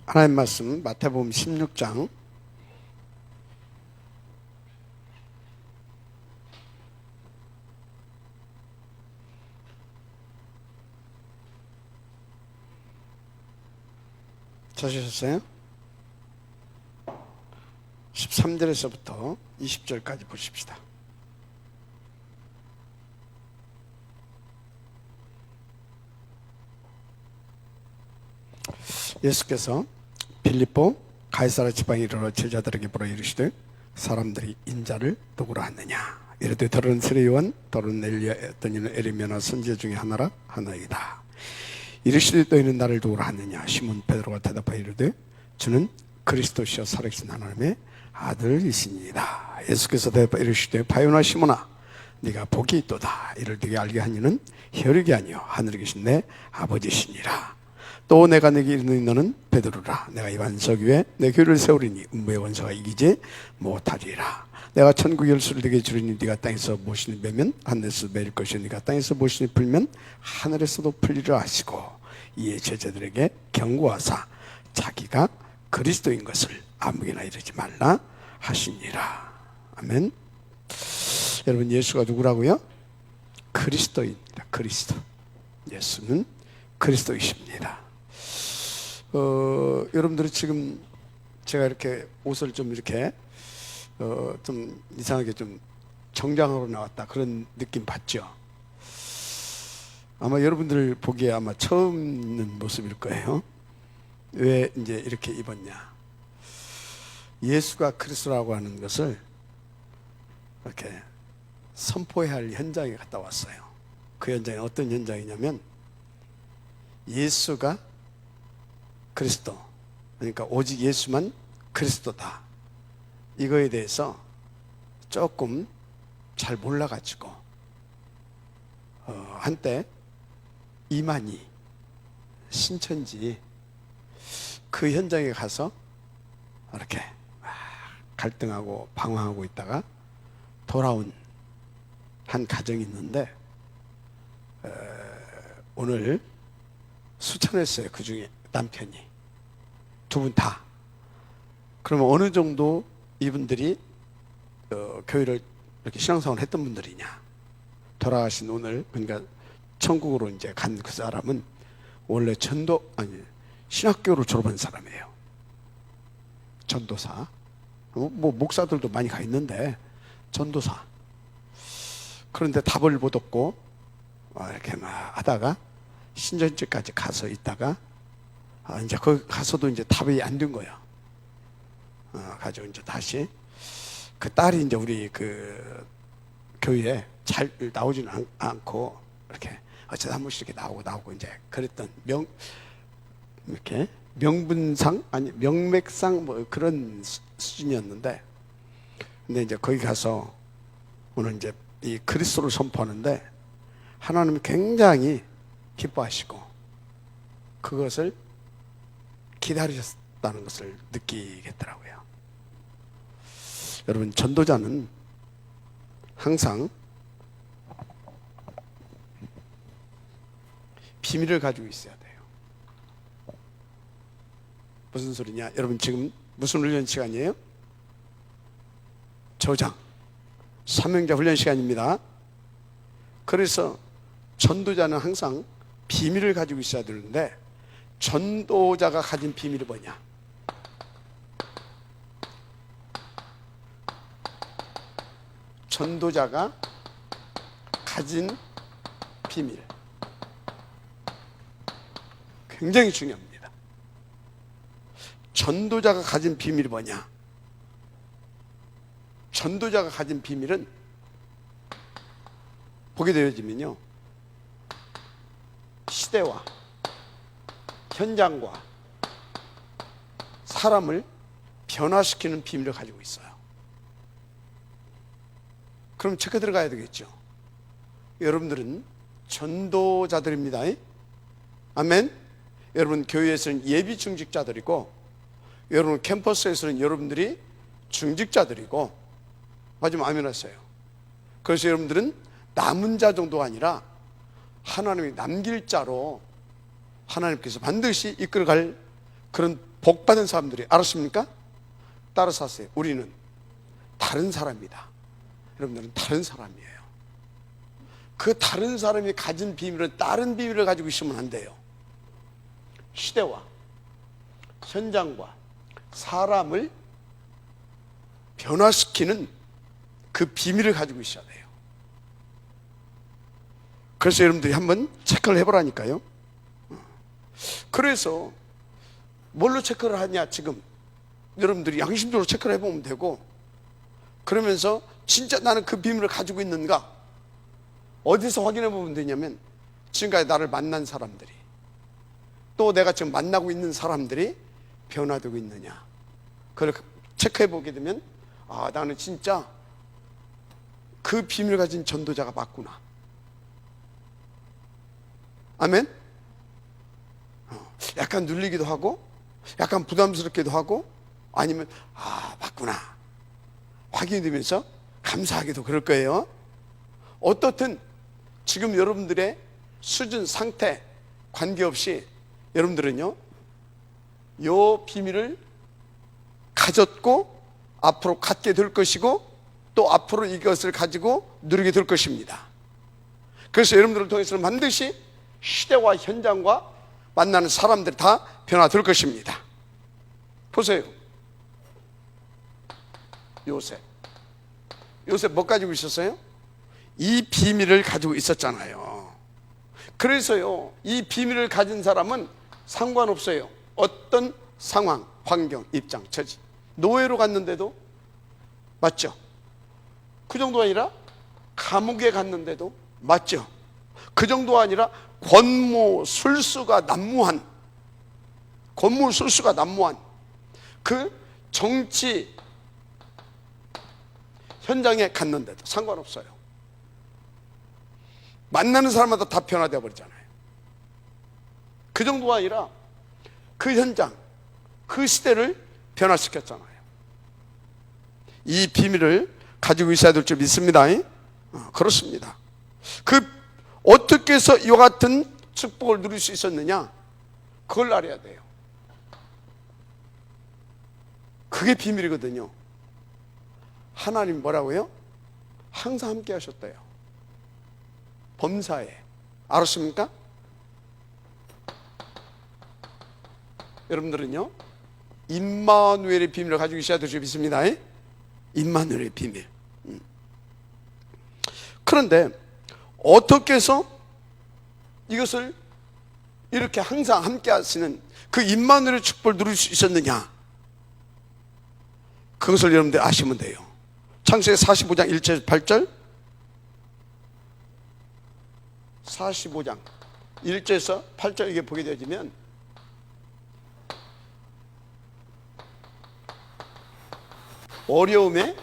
하나님 말씀 마태복음 16장 찾으셨어요? 13절에서부터 20절까지 보십시다. 예수께서 빌립보 가이사랴 지방에 이르러 제자들에게 물어 이르시되 사람들이 인자를 누구로 하느냐 이르되 더러는 세례 요한 더러는 엘리야 어떤 이는 에레미야나 선지자 중에 하나라 하나이다. 이르시되 너희는 나를 누구로 하느냐 시몬 베드로가 대답하여 이르되 주는 그리스도시여 살아계신 하나님의 아들이시니이다. 예수께서 대답하여 이르시되 바요나 시몬아 네가 복이 있도다. 이를 네게 알게 하니는 혈육이 아니요 하늘에 계신 내 아버지시니라. 또 내가 네게 이르노니 너는 베드로라. 내가 이 반석 위에 내 교회를 세우리니 음부의 원수가 이기지 못하리라. 내가 천국 열쇠를 네게 주리니 네가 땅에서 무엇이니 매면 하늘에서 매일 것이요 네가 땅에서 무엇이니 풀면 하늘에서도 풀리라 하시고 이에 제자들에게 경고하사 자기가 그리스도인 것을 아무에게나 이르지 말라 하시니라. 아멘. 여러분, 예수가 누구라고요? 그리스도입니다. 그리스도. 예수는 그리스도이십니다. 여러분들이 지금 제가 이렇게 옷을 좀 이렇게 좀 이상하게 좀 정장으로 나왔다 그런 느낌 받죠? 아마 여러분들 보기에 아마 처음 있는 모습일 거예요. 왜 이제 이렇게 입었냐? 예수가 그리스도라고 하는 것을 이렇게 선포해야 할 현장에 갔다 왔어요. 그 현장이 어떤 현장이냐면 예수가 그리스도, 그러니까 오직 예수만 그리스도다. 이거에 대해서 조금 잘 몰라가지고 한때 이만희, 신천지 그 현장에 가서 이렇게 갈등하고 방황하고 있다가 돌아온 한 가정이 있는데 오늘 수천했어요. 그 중에 남편이 두 분 다. 그러면 어느 정도 이분들이 교회를 이렇게 신앙생활을 했던 분들이냐? 돌아가신 오늘, 그러니까 천국으로 이제 간 그 사람은 원래 신학교를 졸업한 사람이에요. 전도사. 뭐 목사들도 많이 가 있는데 전도사. 그런데 답을 못 얻고 이렇게 막 하다가 신천지까지 가서 있다가 이제 거기 가서도 이제 답이 안 된 거예요. 가지고 이제 다시 그 딸이 이제 우리 그 교회에 잘 나오지는 않고 이렇게 어쩌다 한 번씩 이렇게 나오고 이제 그랬던 이렇게 명분상 아니 명맥상 뭐 그런 수준이었는데, 근데 이제 거기 가서 오늘 이제 이 그리스도를 선포하는데 하나님이 굉장히 기뻐하시고 그것을 기다리셨다는 것을 느끼겠더라고요. 여러분, 전도자는 항상 비밀을 가지고 있어야 돼요. 무슨 소리냐? 여러분, 지금 무슨 훈련 시간이에요? 저장, 사명자 훈련 시간입니다. 그래서 전도자는 항상 비밀을 가지고 있어야 되는데 전도자가 가진 비밀이 뭐냐? 전도자가 가진 비밀 굉장히 중요합니다. 전도자가 가진 비밀이 뭐냐? 전도자가 가진 비밀은 보게 되어지면요, 시대와 현장과 사람을 변화시키는 비밀을 가지고 있어요. 그럼 체크 들어가야 되겠죠. 여러분들은 전도자들입니다. 아멘. 여러분, 교회에서는 예비 중직자들이고 여러분 캠퍼스에서는 여러분들이 중직자들이고, 하지만 아멘 하세요. 그래서 여러분들은 남은 자 정도가 아니라 하나님이 남길 자로 하나님께서 반드시 이끌어갈 그런 복받은 사람들이 알았습니까? 따라서 하세요. 우리는 다른 사람이다. 여러분들은 다른 사람이에요. 그 다른 사람이 가진 비밀은 다른 비밀을 가지고 있으면 안 돼요. 시대와 현장과 사람을 변화시키는 그 비밀을 가지고 있어야 돼요. 그래서 여러분들이 한번 체크를 해보라니까요. 그래서 뭘로 체크를 하냐? 지금 여러분들이 양심적으로 체크를 해보면 되고, 그러면서 진짜 나는 그 비밀을 가지고 있는가? 어디서 확인해 보면 되냐면, 지금까지 나를 만난 사람들이, 또 내가 지금 만나고 있는 사람들이 변화되고 있느냐, 그걸 체크해 보게 되면, 아, 나는 진짜 그 비밀을 가진 전도자가 맞구나. 아멘? 약간 눌리기도 하고, 약간 부담스럽기도 하고, 아니면 아, 맞구나 확인이 되면서 감사하게도 그럴 거예요. 어떻든 지금 여러분들의 수준, 상태 관계없이 여러분들은요, 요 비밀을 가졌고 앞으로 갖게 될 것이고, 또 앞으로 이것을 가지고 누리게 될 것입니다. 그래서 여러분들을 통해서는 반드시 시대와 현장과 만나는 사람들이 다 변화될 것입니다. 보세요. 요셉 뭐 가지고 있었어요? 이 비밀을 가지고 있었잖아요. 그래서요, 이 비밀을 가진 사람은 상관없어요. 어떤 상황, 환경, 입장, 처지. 노예로 갔는데도, 맞죠? 그 정도가 아니라 감옥에 갔는데도, 맞죠? 그 정도가 아니라 권모술수가 난무한 그 정치 현장에 갔는데도 상관없어요. 만나는 사람마다 다 변화되어 버리잖아요. 그 정도가 아니라 그 현장, 그 시대를 변화시켰잖아요. 이 비밀을 가지고 있어야 될 줄 믿습니다. 그렇습니다. 어떻게 해서 이와 같은 축복을 누릴 수 있었느냐? 그걸 알아야 돼요. 그게 비밀이거든요. 하나님 뭐라고요? 항상 함께 하셨대요. 범사에. 알았습니까? 여러분들은요, 임마누엘의 비밀을 가지고 있어야 될 줄 믿습니다. 임마누엘의 비밀. 그런데 어떻게 해서 이것을 이렇게 항상 함께 하시는 그 임마누엘의 축복을 누릴 수 있었느냐? 그것을 여러분들 아시면 돼요. 창세기 45장 1절 8절, 45장 1절에서 8절 이게 보게 되어지면, 어려움에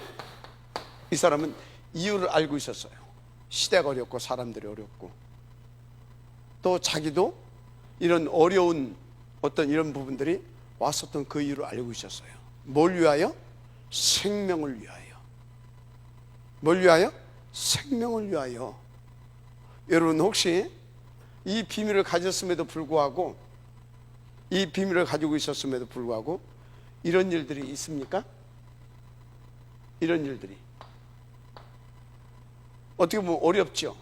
이 사람은 이유를 알고 있었어요. 시대가 어렵고 사람들이 어렵고, 또 자기도 이런 어려운 어떤 이런 부분들이 왔었던 그 이유를 알고 있었어요. 뭘 위하여? 생명을 위하여. 뭘 위하여? 생명을 위하여. 여러분 혹시 이 비밀을 가졌음에도 불구하고, 이 비밀을 가지고 있었음에도 불구하고 이런 일들이 있습니까? 이런 일들이 어떻게 보면 어렵죠?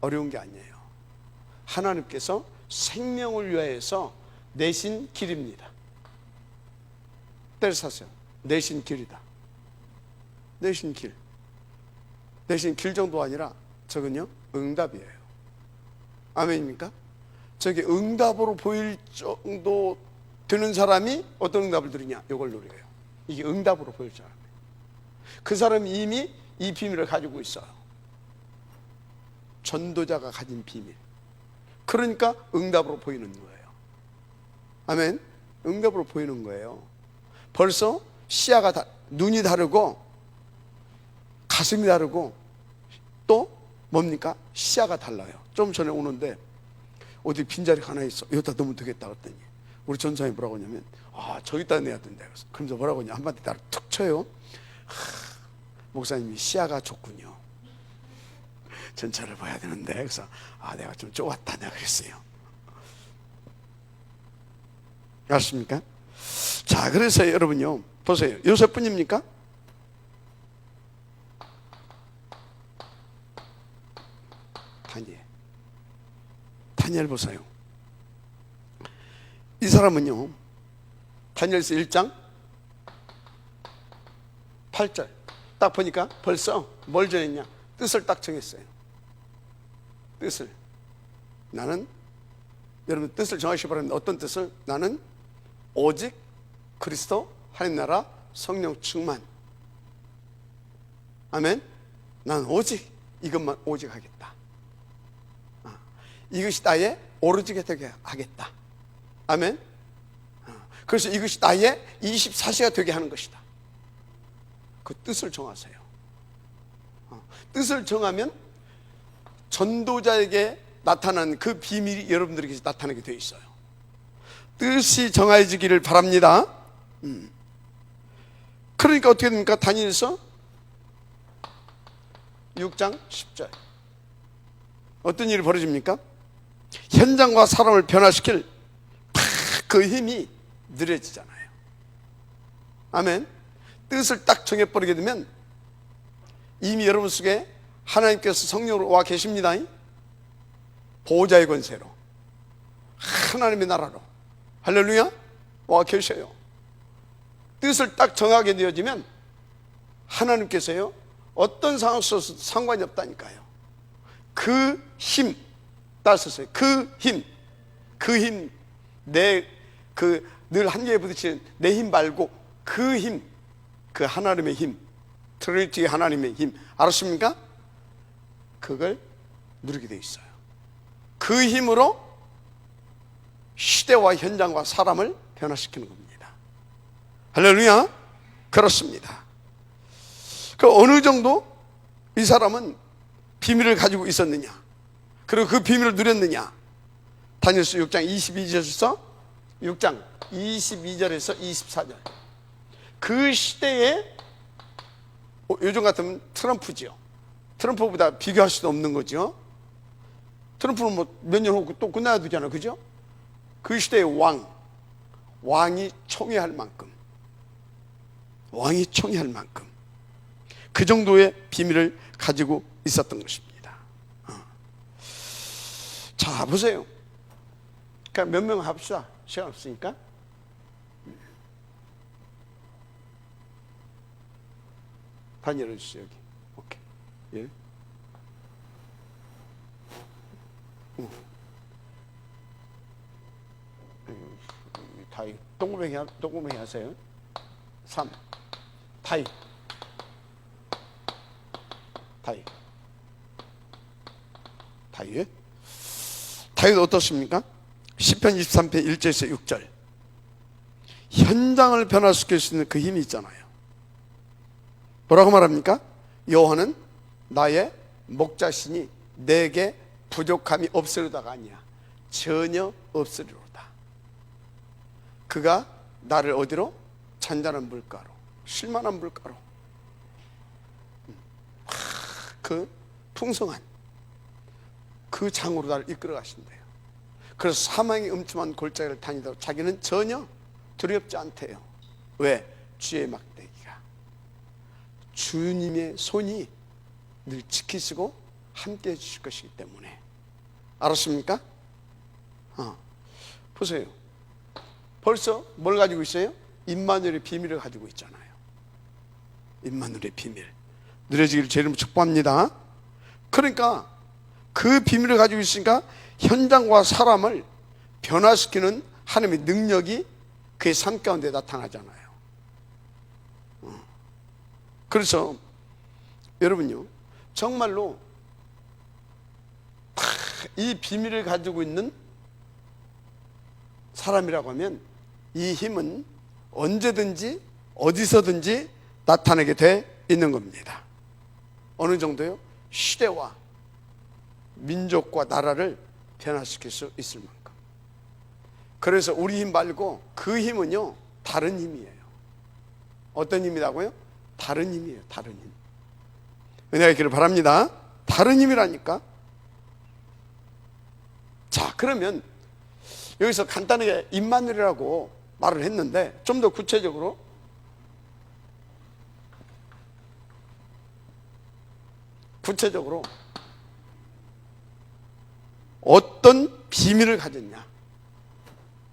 어려운 게 아니에요. 하나님께서 생명을 위하여서 내신 길입니다. 때려사세요. 내신 길이다. 내신 길. 내신 길 정도 아니라 저건요, 응답이에요. 아멘입니까? 저게 응답으로 보일 정도 되는 사람이 어떤 응답을 드리냐? 이걸 노려요. 이게 응답으로 보일 사람이에요. 그 사람이 이미 이 비밀을 가지고 있어요. 전도자가 가진 비밀. 그러니까 응답으로 보이는 거예요. 아멘. 응답으로 보이는 거예요. 벌써 시야가 눈이 다르고 가슴이 다르고, 또 뭡니까? 시야가 달라요. 좀 전에 오는데 어디 빈자리가 하나 있어, 여기다 넣으면 되겠다 그랬더니 우리 전사님이 뭐라고 하냐면, 아, 저기다 내야 된다. 그러면서 뭐라고 하냐, 한마디 나를 툭 쳐요. 목사님이 시야가 좋군요. 전차를 봐야 되는데. 그래서 아, 내가 좀 좁았다 내가 그랬어요. 맞습니까? 자, 그래서 여러분요, 보세요. 요셉뿐입니까? 다니엘 보세요. 이 사람은요, 다니엘서 1장 8절 딱 보니까 벌써 뭘 정했냐? 뜻을 딱 정했어요. 뜻을. 나는, 여러분 뜻을 정하시기 바랍니다. 어떤 뜻을? 나는 오직 그리스도 하나님 나라 성령 충만. 아멘. 나는 오직 이것만 오직 하겠다. 이것이 나의 오로지게 되게 하겠다. 아멘. 그래서 이것이 나의 24시가 되게 하는 것이다. 그 뜻을 정하세요. 뜻을 정하면 전도자에게 나타난 그 비밀이 여러분들에게 나타나게 되어 있어요. 뜻이 정해지기를 바랍니다. 그러니까 어떻게 됩니까? 다니엘서 6장 10절 어떤 일이 벌어집니까? 현장과 사람을 변화시킬 그 힘이 느려지잖아요. 아멘. 뜻을 딱 정해버리게 되면 이미 여러분 속에 하나님께서 성령으로 와 계십니다. 보호자의 권세로, 하나님의 나라로, 할렐루야, 와 계셔요. 뜻을 딱 정하게 되어지면 하나님께서요, 어떤 상황 속에서도 상관이 없다니까요. 그 힘, 따졌어요. 그 힘, 늘 한계에 부딪히는 내 힘 말고 그 힘, 그 하나님의 힘, 트리니티 하나님의 힘, 알았습니까? 그걸 누리게 돼 있어요. 그 힘으로 시대와 현장과 사람을 변화시키는 겁니다. 할렐루야. 그렇습니다. 그 어느 정도 이 사람은 비밀을 가지고 있었느냐, 그리고 그 비밀을 누렸느냐. 다니엘서 6장 22절에서 6장 22절에서 24절. 그 시대에 요즘 같으면 트럼프죠. 트럼프보다 비교할 수도 없는 거죠. 트럼프는 뭐 몇 년 후 또 끝나야 되잖아, 그죠? 그 시대의 왕이 총애할 만큼, 그 정도의 비밀을 가지고 있었던 것입니다. 자, 보세요. 그러니까 몇 명 합시다. 시간 없으니까. 반 열어주세요, 여기. 오케이. 예. 다 동그랗게 하세요. 3. 다이. 다윗 어떻습니까? 시편 23편 1절에서 6절. 현장을 변화시킬 수 있는 그 힘이 있잖아요. 뭐라고 말합니까? 여호와는 나의 목자시니 내게 부족함이 없으리다가 아니야. 전혀 없으리로다. 그가 나를 어디로? 잔잔한 물가로, 쉴만한 물가로, 그 풍성한 그 장으로 나를 이끌어 가신대요. 그래서 사망의 음침한 골짜기를 다니다가 자기는 전혀 두렵지 않대요. 왜? 주의 막대기가, 주님의 손이 늘 지키시고 함께 해주실 것이기 때문에. 알았습니까? 보세요. 벌써 뭘 가지고 있어요? 임마누엘의 비밀을 가지고 있잖아요. 임마누엘의 비밀 누려지기를 제 이름으로 축복합니다. 그러니까 그 비밀을 가지고 있으니까 현장과 사람을 변화시키는 하나님의 능력이 그의 삶 가운데 나타나잖아요. 그래서 여러분요, 정말로 이 비밀을 가지고 있는 사람이라고 하면 이 힘은 언제든지 어디서든지 나타나게 돼 있는 겁니다. 어느 정도요? 시대와 민족과 나라를 변화시킬 수 있을 만큼. 그래서 우리 힘 말고 그 힘은요, 다른 힘이에요. 어떤 힘이라고요? 다른 힘이에요. 다른 힘. 은혜가 있기를 바랍니다. 다른 힘이라니까. 자, 그러면 여기서 간단하게 임마누엘이라고 말을 했는데 좀 더 구체적으로 어떤 비밀을 가졌냐?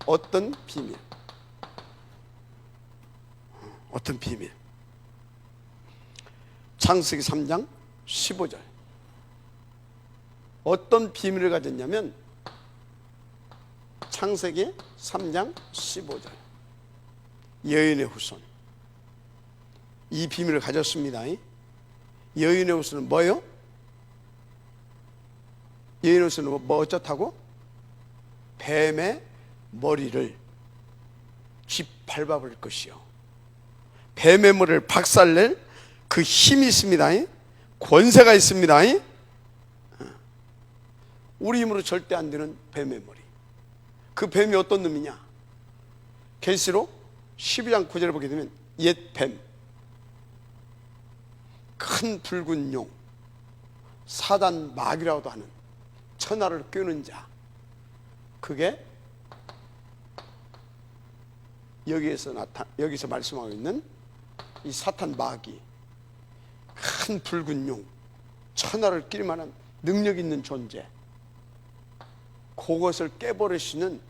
어떤 비밀? 어떤 비밀? 창세기 3장 15절. 어떤 비밀을 가졌냐면 창세기 3장 15절. 여인의 후손. 이 비밀을 가졌습니다. 여인의 후손은 뭐예요? 여인의 후손은 뭐 어쩌다고? 뱀의 머리를 쥐밟아버릴 것이요. 뱀의 머리를 박살낼 그 힘이 있습니다. 권세가 있습니다. 우리 힘으로 절대 안 되는 뱀의 머리. 그 뱀이 어떤 놈이냐? 계시록 12장 9절에 보게 되면 옛 뱀, 큰 붉은 용, 사단 마귀라고도 하는 천하를 꿰는 자, 그게 여기서 말씀하고 있는 이 사탄 마귀, 큰 붉은 용, 천하를 낄 만한 능력 있는 존재, 그것을 깨버리시는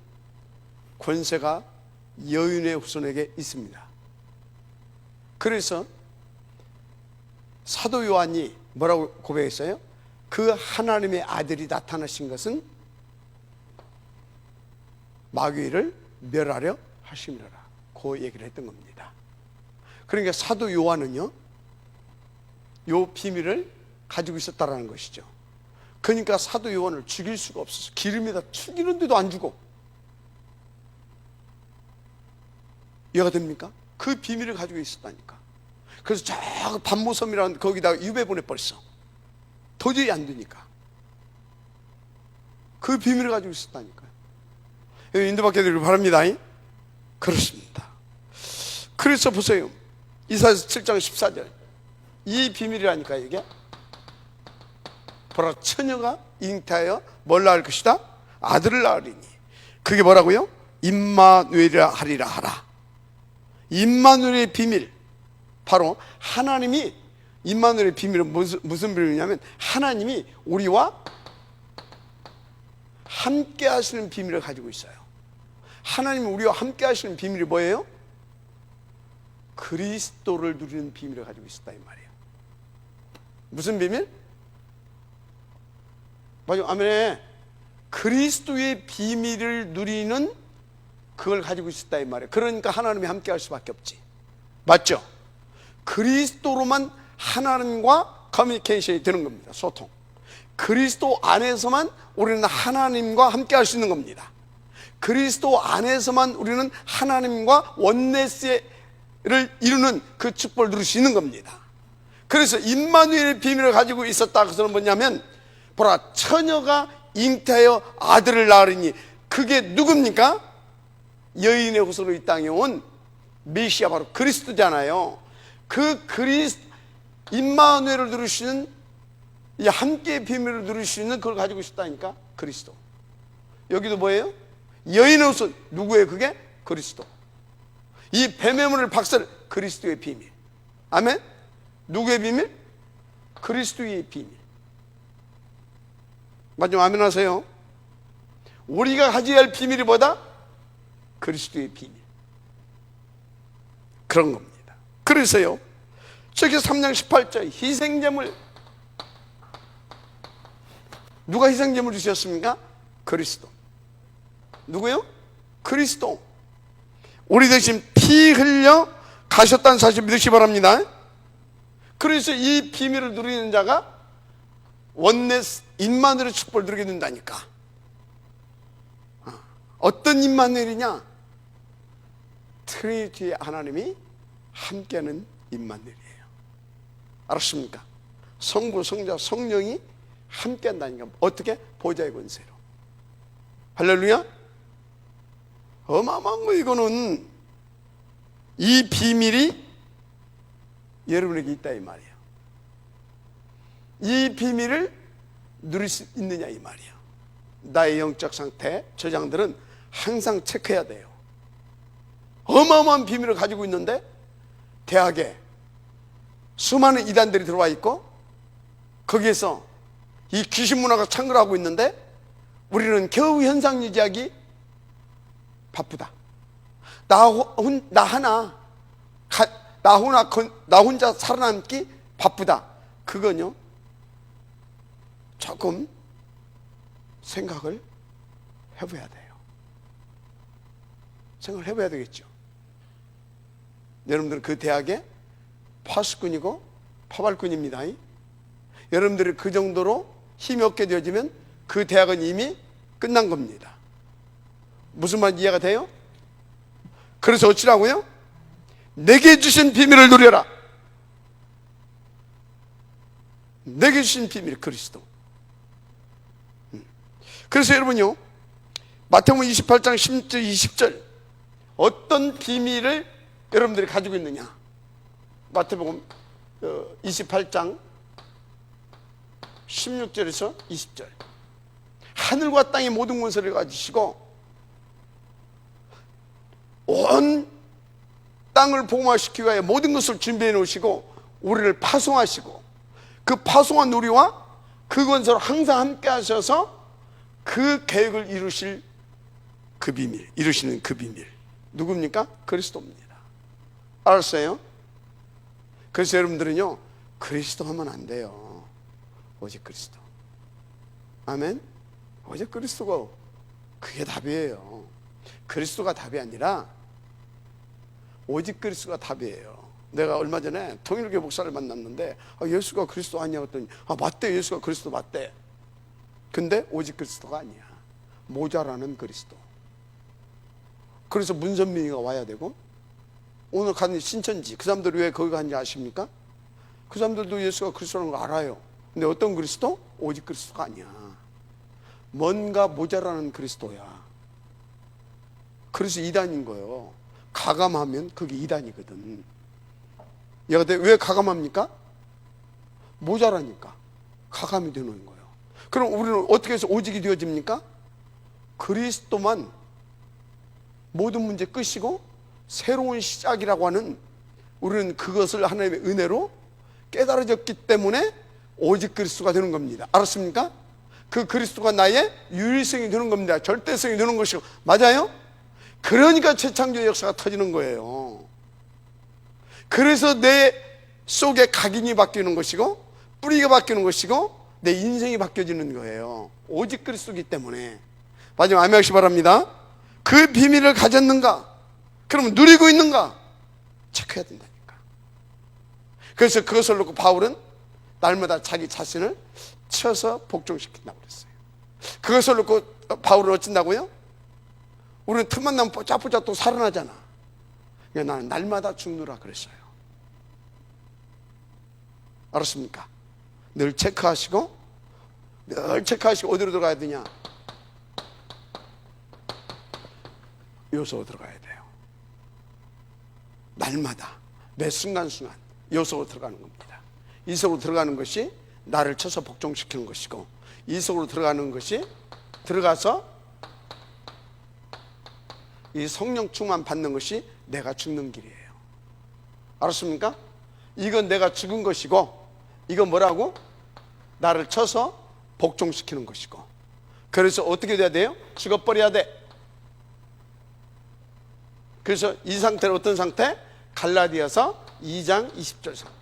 권세가 여인의 후손에게 있습니다. 그래서 사도 요한이 뭐라고 고백했어요? 그 하나님의 아들이 나타나신 것은 마귀를 멸하려 하심이라, 그 얘기를 했던 겁니다. 그러니까 사도 요한은요, 요 비밀을 가지고 있었다라는 것이죠. 그러니까 사도 요한을 죽일 수가 없어서 기름에다 죽이는데도 안 죽어. 이해가 됩니까? 그 비밀을 가지고 있었다니까. 그래서 저 반모섬이라는 거기다가 유배 보내버렸어. 도저히 안 되니까. 그 비밀을 가지고 있었다니까요. 인도받게 되기를 바랍니다. 그렇습니다. 그래서 보세요. 이사야서 7장 14절. 이 비밀이라니까 이게. 보라, 처녀가 잉태하여 뭘 낳을 것이다? 아들을 낳으리니. 그게 뭐라고요? 임마누엘이라 하리라 하라. 임마누엘의 비밀, 바로 하나님이, 임마누엘의 비밀은 무슨 비밀이냐면 하나님이 우리와 함께 하시는 비밀을 가지고 있어요. 하나님이 우리와 함께 하시는 비밀이 뭐예요? 그리스도를 누리는 비밀을 가지고 있었다 이 말이에요. 무슨 비밀? 맞아, 아멘. 그리스도의 비밀을 누리는 그걸 가지고 있었다 이 말이에요. 그러니까 하나님이 함께 할 수밖에 없지. 맞죠? 그리스도로만 하나님과 커뮤니케이션이 되는 겁니다. 소통. 그리스도 안에서만 우리는 하나님과 함께 할 수 있는 겁니다. 그리스도 안에서만 우리는 하나님과 원네스를 이루는 그 축복을 누릴 수 있는 겁니다. 그래서 임마누엘의 비밀을 가지고 있었다. 그것은 뭐냐면, 보라, 처녀가 잉태하여 아들을 낳으리니. 그게 누굽니까? 여인의 후손으로 이 땅에 온 메시아, 바로 그리스도잖아요. 그 임마누엘을 누리시는, 이 함께의 비밀을 누릴 수 있는 그걸 가지고 있었다니까. 그리스도. 여기도 뭐예요? 여인의 후손. 누구예요 그게? 그리스도. 이 뱀의 문을 박살, 그리스도의 비밀. 아멘. 누구의 비밀? 그리스도의 비밀. 마지막 아멘 하세요. 우리가 가져야 할 비밀이 뭐다? 그리스도의 비밀. 그런 겁니다. 그래서요, 저기 3장 18절 희생제물, 누가 희생제물 주셨습니까? 그리스도. 누구요? 그리스도. 우리 대신 피 흘려 가셨다는 사실 믿으시기 바랍니다. 그래서 이 비밀을 누리는 자가 원네스 임마누엘의 축복을 누리게 된다니까. 어떤 임마누엘이냐? 트리니티의 하나님이 함께하는 임마누엘이에요. 알았습니까? 성부, 성자, 성령이 함께한다니까. 어떻게? 보좌의 권세로. 할렐루야. 어마어마한 거. 이거는 이 비밀이 여러분에게 있다 이 말이에요. 이 비밀을 누릴 수 있느냐 이 말이에요. 나의 영적 상태, 저장들은 항상 체크해야 돼요. 어마어마한 비밀을 가지고 있는데 대학에 수많은 이단들이 들어와 있고 거기에서 이 귀신 문화가 창궐하고 있는데 우리는 겨우 현상 유지하기 바쁘다. 나 혼자 살아남기 바쁘다. 그건요, 조금 생각을 해봐야 돼요. 생각을 해봐야 되겠죠. 여러분들은 그 대학에 파수꾼이고 파발꾼입니다. 여러분들이 그 정도로 힘이 없게 되어지면 그 대학은 이미 끝난 겁니다. 무슨 말 이해가 돼요? 그래서 어찌라고요? 내게 주신 비밀을 누려라. 내게 주신 비밀, 그리스도. 그래서 여러분요, 마태복음 28장 16절 20절 어떤 비밀을 여러분들이 가지고 있느냐. 마태복음 28장 16절에서 20절. 하늘과 땅의 모든 권세를 가지시고 온 땅을 복음화시키기 위하여 모든 것을 준비해 놓으시고 우리를 파송하시고 그 파송한 우리와 그 권세로 항상 함께 하셔서 그 계획을 이루실 그 비밀, 이루시는 그 비밀 누굽니까? 그리스도입니다. 알았어요? 그래서 여러분들은요, 그리스도 하면 안 돼요. 오직 그리스도. 아멘? 오직 그리스도가 그게 답이에요. 그리스도가 답이 아니라 오직 그리스도가 답이에요. 내가 얼마 전에 통일교 목사를 만났는데 예수가 그리스도 아니야 했더니 맞대, 예수가 그리스도 맞대. 근데 오직 그리스도가 아니야. 모자라는 그리스도. 그래서 문선민이가 와야 되고 오늘 가는 신천지 그 사람들이 왜 거기 가는지 아십니까? 그 사람들도 예수가 그리스도라는 거 알아요. 근데 어떤 그리스도? 오직 그리스도가 아니야. 뭔가 모자라는 그리스도야. 그래서 이단인 거예요. 가감하면 그게 이단이거든. 얘가 왜 가감합니까? 모자라니까 가감이 되는 거예요. 그럼 우리는 어떻게 해서 오직이 되어집니까? 그리스도만 모든 문제 끝이고 새로운 시작이라고 하는, 우리는 그것을 하나님의 은혜로 깨달아졌기 때문에 오직 그리스도가 되는 겁니다. 알았습니까? 그 그리스도가 나의 유일성이 되는 겁니다. 절대성이 되는 것이고. 맞아요? 그러니까 재창조의 역사가 터지는 거예요. 그래서 내 속에 각인이 바뀌는 것이고 뿌리가 바뀌는 것이고 내 인생이 바뀌어지는 거예요. 오직 그리스도이기 때문에. 마지막 아멘 하시기 바랍니다. 그 비밀을 가졌는가? 그러면 누리고 있는가? 체크해야 된다니까. 그래서 그것을 놓고 바울은 날마다 자기 자신을 쳐서 복종시킨다고 그랬어요. 그것을 놓고 바울은 어쩐다고요? 우리는 틈만 나면 뽀짝뽀짝 또 살아나잖아. 그러니까 나는 날마다 죽느라 그랬어요. 알았습니까? 늘 체크하시고 어디로 들어가야 되냐? 요소로 들어가야 돼요. 날마다 매 순간순간 요소로 들어가는 겁니다. 이 속으로 들어가는 것이 나를 쳐서 복종시키는 것이고, 이 속으로 들어가는 것이 들어가서 이 성령 충만 받는 것이 내가 죽는 길이에요. 알았습니까? 이건 내가 죽은 것이고, 이건 뭐라고? 나를 쳐서 복종시키는 것이고. 그래서 어떻게 돼야 돼요? 죽어버려야 돼. 그래서 이 상태는 어떤 상태? 갈라디아서 2장 20절 상태.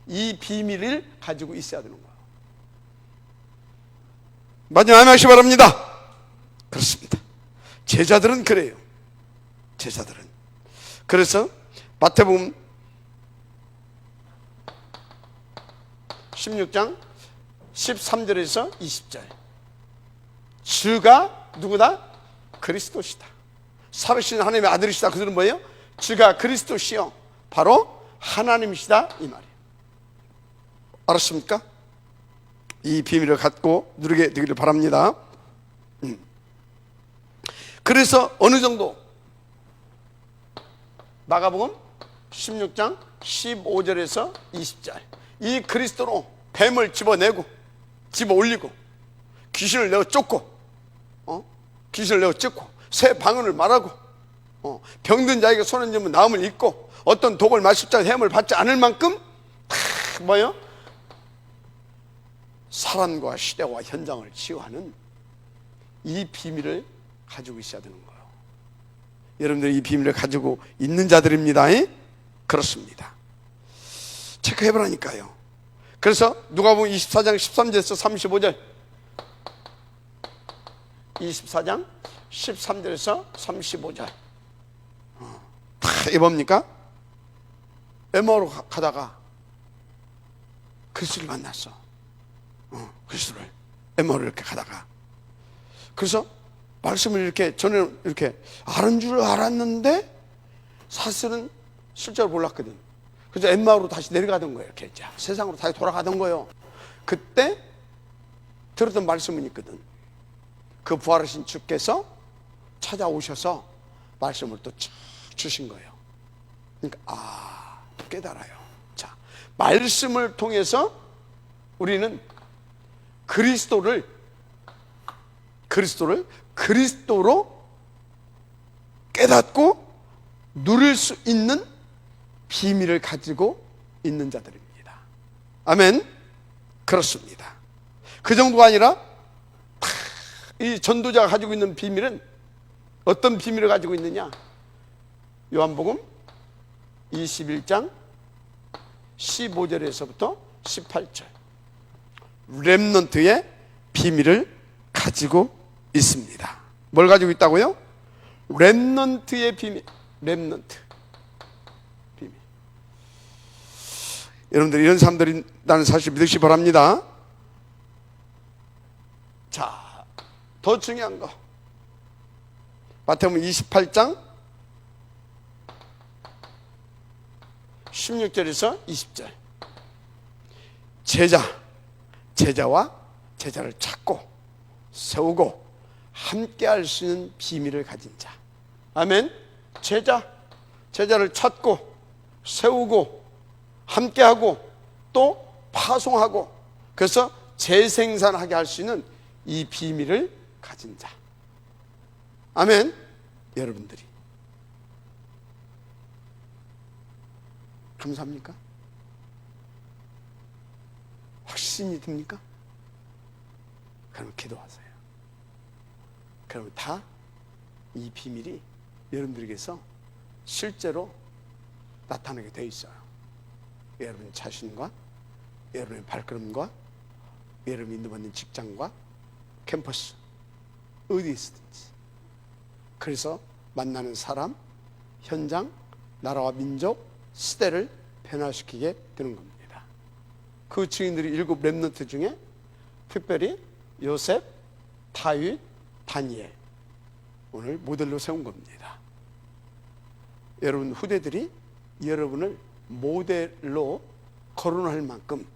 이 비밀을 가지고 있어야 되는 거예요. 마지막 하시기 바랍니다. 그렇습니다. 제자들은 그래요. 제자들은. 그래서 마태복음 16장 13절에서 20절. 주가 누구다? 그리스도시다. 살으시는 하나님의 아들이시다. 그들은 뭐예요? 주가 그리스도시요 바로 하나님이시다, 이 말이에요. 알았습니까? 이 비밀을 갖고 누리게 되기를 바랍니다. 그래서 어느 정도 마가복음 16장 15절에서 20절 이 그리스도로 뱀을 집어내고 집어올리고 귀신을 내어 쫓고 귀신을 내어 쫓고 새 방언을 말하고 병든 자에게 손을 얹으면 나음을 입고 어떤 독을 마실 자 해함을 받지 않을 만큼 뭐요? 사람과 시대와 현장을 치유하는 이 비밀을 가지고 있어야 되는 거예요. 여러분들이 이 비밀을 가지고 있는 자들입니다. 그렇습니다. 체크해보라니까요. 그래서 누가복음 24장 13절에서 35절, 24장 13절에서 35절 다 뭡니까? 에마오로 가다가 그리스도를 만났어. 그리스도를 에마오로 이렇게 가다가, 그래서 말씀을 이렇게 저는 이렇게 아는 줄 알았는데 사실은 실제로 몰랐거든. 그래서 엠마오로 다시 내려가던 거예요. 이렇게 세상으로 다시 돌아가던 거예요. 그때 들었던 말씀은 있거든. 그 부활하신 주께서 찾아오셔서 말씀을 또 쭉 주신 거예요. 그러니까 깨달아요. 자, 말씀을 통해서 우리는 그리스도로 깨닫고 누릴 수 있는 비밀을 가지고 있는 자들입니다. 아멘. 그렇습니다. 그 정도가 아니라 이 전도자가 가지고 있는 비밀은 어떤 비밀을 가지고 있느냐? 요한복음 21장 15절에서부터 18절, 렘넌트의 비밀을 가지고 있습니다. 뭘 가지고 있다고요? 렘넌트의 비밀. 렘넌트 비밀. 여러분들 이런 사람들이 나는 사실 믿으시기 바랍니다. 자, 더 중요한 거 마태복음 28장 16절에서 20절. 제자와 제자를 찾고 세우고 함께 할 수 있는 비밀을 가진 자. 아멘. 제자를 찾고 세우고 함께하고 또 파송하고, 그래서 재생산하게 할 수 있는 이 비밀을 가진 자. 아멘. 여러분들이 감사합니까? 확신이 듭니까? 그러면 기도하세요. 그러면 다 이 비밀이 여러분들에게서 실제로 나타나게 돼 있어요. 여러분 자신과 여러분의 발걸음과 여러분이 인도받는 직장과 캠퍼스 어디에 있든지, 그래서 만나는 사람, 현장, 나라와 민족, 시대를 변화시키게 되는 겁니다. 그 증인들이 7 렘넌트 중에 특별히 요셉, 다윗, 다니엘 오늘 모델로 세운 겁니다. 여러분 후대들이 여러분을 모델로 거론할 만큼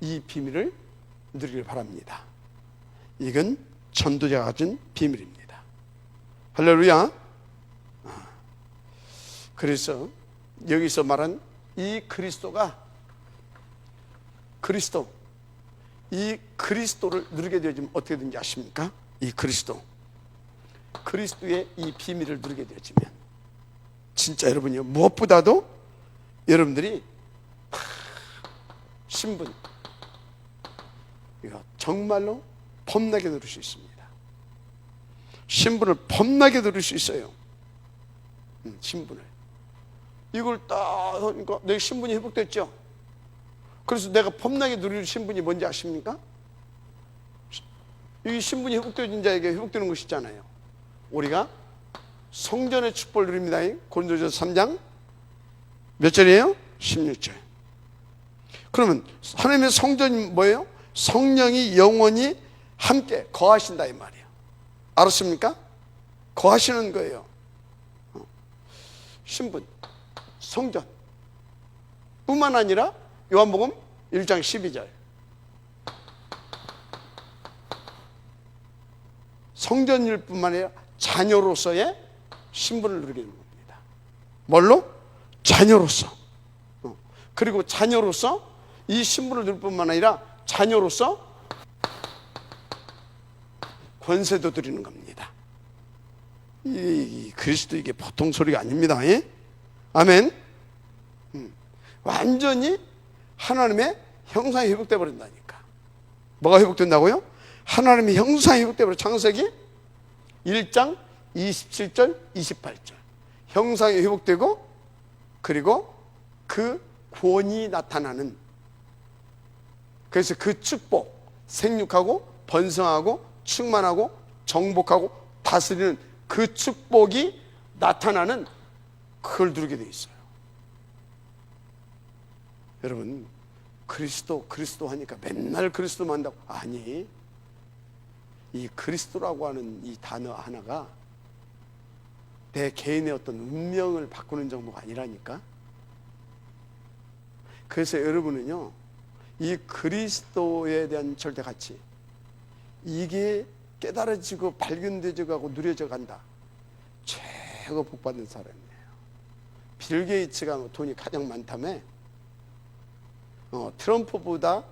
이 비밀을 누리길 바랍니다. 이건 전도자가 가진 비밀입니다. 할렐루야. 그래서 여기서 말한 이 그리스도를 누리게 되어지면 어떻게 되는지 아십니까? 이 그리스도의 이 비밀을 누리게 되어지면 진짜 여러분이요, 무엇보다도 여러분들이 신분 이거 정말로 범나게 누릴 수 있습니다. 신분을 범나게 누릴 수 있어요. 신분을 이걸 딱 하니까 내 신분이 회복됐죠. 그래서 내가 범나게 누릴 신분이 뭔지 아십니까? 이 신분이 회복된 자에게 회복되는 것이잖아요. 우리가 성전의 축복을 누립니다. 고린도전서 3장 몇 절이에요? 16절. 그러면 하나님의 성전이 뭐예요? 성령이 영원히 함께 거하신다 이 말이에요. 알았습니까? 거하시는 거예요. 신분, 성전 뿐만 아니라 요한복음 1장 12절 성전일 뿐만 아니라 자녀로서의 신분을 누리게 되는 겁니다. 뭘로? 자녀로서. 그리고 자녀로서 이 신분을 누릴 뿐만 아니라 자녀로서 권세도 드리는 겁니다. 이 그리스도 이게 보통 소리가 아닙니다. 예? 아멘. 완전히 하나님의 형상이 회복돼 버린다니까. 뭐가 회복된다고요? 하나님의 형상이 회복돼 버려. 창세기 1장 27절 28절 형상이 회복되고, 그리고 그 구원이 나타나는, 그래서 그 축복, 생육하고 번성하고 충만하고 정복하고 다스리는 그 축복이 나타나는, 그걸 누리게 돼 있어요. 여러분, 그리스도 하니까 맨날 그리스도만 한다고. 아니, 이 그리스도라고 하는 이 단어 하나가 내 개인의 어떤 운명을 바꾸는 정도가 아니라니까. 그래서 여러분은요, 이 그리스도에 대한 절대 가치, 이게 깨달아지고 발견되져 가고 누려져 간다. 최고 복받는 사람이에요. 빌 게이츠가 돈이 가장 많다며, 트럼프보다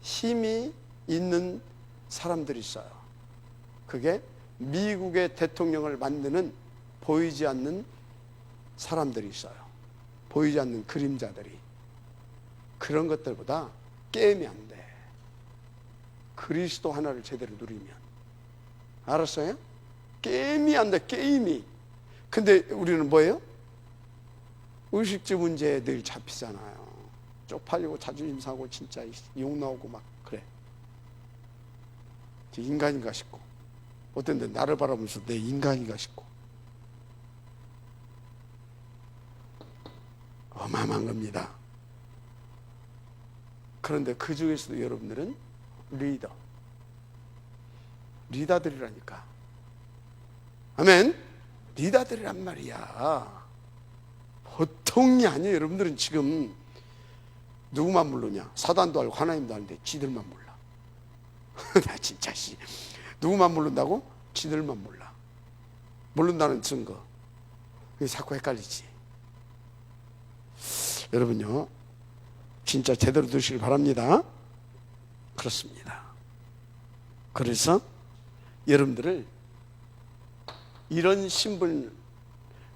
힘이 있는 사람들이 있어요. 그게 미국의 대통령을 만드는 보이지 않는 사람들이 있어요. 보이지 않는 그림자들이. 그런 것들보다 게임이 안 돼. 그리스도 하나를 제대로 누리면. 알았어요? 게임이 안 돼, 게임이. 근데 우리는 뭐예요? 의식주 문제에 늘 잡히잖아요. 쪽팔리고 자존심 상하고 진짜 욕 나오고 막 그래. 인간인가 싶고, 어떤 데 나를 바라보면서 내 인간인가 싶고. 어마어마한 겁니다. 그런데 그 중에서도 여러분들은 리더들이라니까. 아멘. 리더들이란 말이야. 보통이 아니에요. 여러분들은 지금 누구만 모르냐? 사단도 알고 하나님도 아는데 지들만 몰라. 나 진짜 누구만 모른다고? 지들만 몰라. 모른다는 증거. 자꾸 헷갈리지. 여러분요, 진짜 제대로 들으시길 바랍니다. 그렇습니다. 그래서 여러분들을 이런 신분,